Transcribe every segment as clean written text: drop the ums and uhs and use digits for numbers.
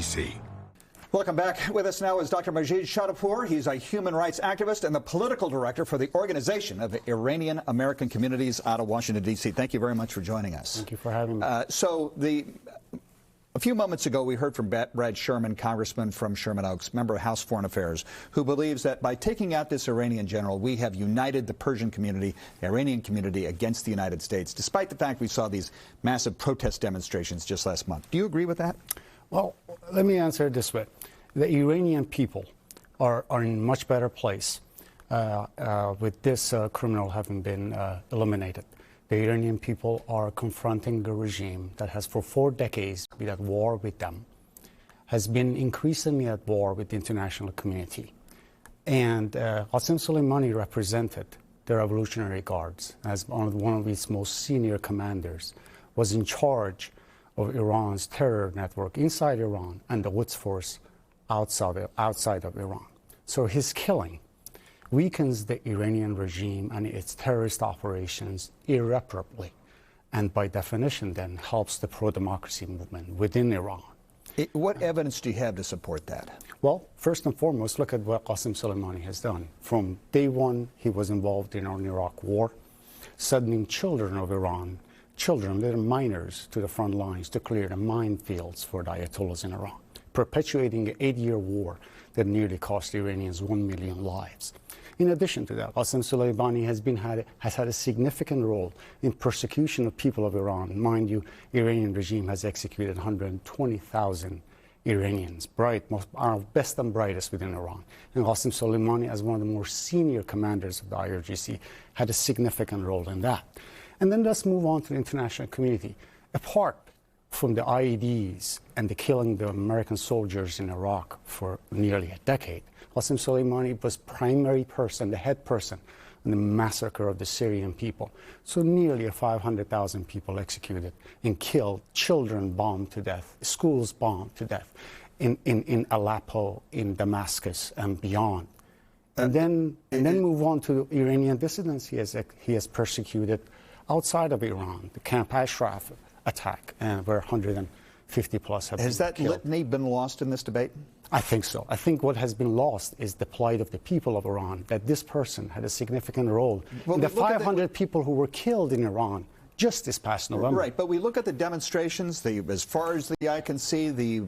NBC. Welcome back. With us now is Dr. Majid Sadeghpour. He's a human rights activist and the political director for the Organization of Iranian American Communities out of Washington, D.C. Thank you very much for joining us. Thank you for having me. A few moments ago, we heard from Brad Sherman, congressman from Sherman Oaks, member of House Foreign Affairs, who believes that by taking out this Iranian general, we have united the Persian community, the Iranian community, against the United States, despite the fact we saw these massive protest demonstrations just last month. Do you agree with that? Well, let me answer it this way. The Iranian people are in a much better place with this criminal having been eliminated. The Iranian people are confronting a regime that has for 4 decades been at war with them, has been increasingly at war with the international community. And Qasem Soleimani represented the Revolutionary Guards as one of its most senior commanders, was in charge of Iran's terror network inside Iran and the Quds Force outside of Iran. So his killing weakens the Iranian regime and its terrorist operations irreparably, and by definition then helps the pro-democracy movement within Iran. What evidence do you have to support that? Well, first and foremost, look at what Qasem Soleimani has done. From day one, he was involved in an Iraq war, sending children of Iran, little minors, to the front lines to clear the minefields for the Ayatollahs in Iran, perpetuating an 8-year war that nearly cost the Iranians 1 million lives. In addition to that, Qasem Soleimani has had a significant role in persecution of people of Iran. Mind you, the Iranian regime has executed 120,000 Iranians, our best and brightest within Iran. And Qasem Soleimani, as one of the more senior commanders of the IRGC, had a significant role in that. And then let's move on to the international community. Apart from the IEDs and the killing of the American soldiers in Iraq for nearly a decade, Qasem Soleimani was primary person, the head person in the massacre of the Syrian people. So nearly 500,000 people executed and killed, children bombed to death, schools bombed to death in Aleppo, in Damascus, and beyond. And then move on to Iranian dissidents he has persecuted outside of Iran, the Camp Ashraf attack, where 150 plus have been killed. Has that litany been lost in this debate? I think so. I think what has been lost is the plight of the people of Iran, that this person had a significant role in the 500 people who were killed in Iran just this past November. Right, but we look at the demonstrations, as far as the eye can see, the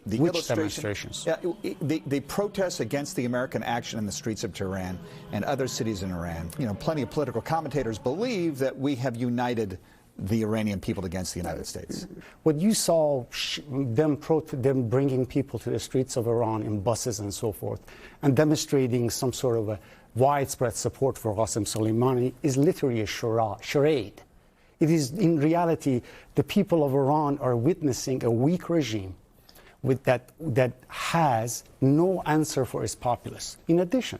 Which demonstrations? Yeah, the protests against the American action in the streets of Tehran and other cities in Iran. You know, plenty of political commentators believe that we have united the Iranian people against the United States. What you saw, them bringing people to the streets of Iran in buses and so forth, and demonstrating some sort of a widespread support for Qasem Soleimani, is literally a charade. It is, in reality, the people of Iran are witnessing a weak regime that has no answer for its populace. In addition,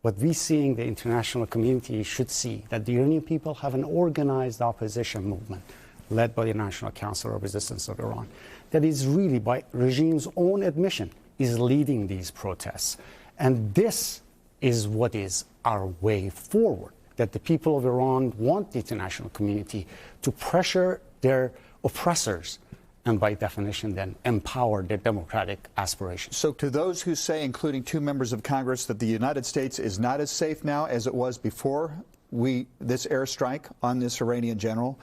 what we seeing the international community should see, that the Iranian people have an organized opposition movement led by the National Council of Resistance of Iran that is really, by regime's own admission, is leading these protests. And this is what is our way forward, that the people of Iran want the international community to pressure their oppressors and by definition then empower their democratic aspirations. So to those who say, including 2 members of Congress, that the United States is not as safe now as it was before this airstrike on this Iranian general,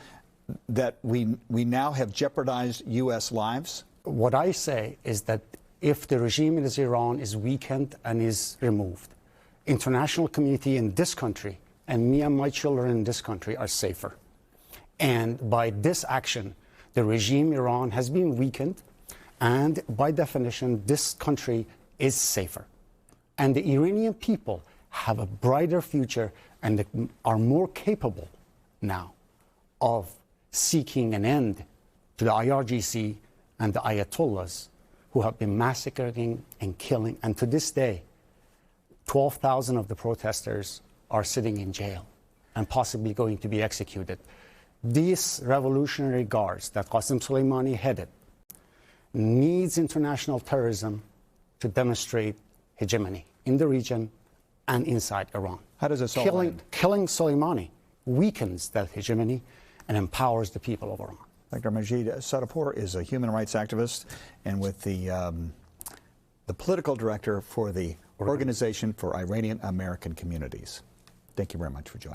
that we now have jeopardized U.S. lives? What I say is that if the regime in Iran is weakened and is removed, international community in this country and me and my children in this country are safer. And by this action, the regime Iran has been weakened, and by definition, this country is safer. And the Iranian people have a brighter future and are more capable now of seeking an end to the IRGC and the Ayatollahs who have been massacring and killing. And to this day, 12,000 of the protesters are sitting in jail and possibly going to be executed. These revolutionary guards that Qasem Soleimani headed needs international terrorism to demonstrate hegemony in the region and inside Iran. How does this all end? Killing Soleimani weakens that hegemony and empowers the people of Iran. Dr. Majid Sadeghpour is a human rights activist and with the political director for the Organization for Iranian American Communities. Thank you very much for joining.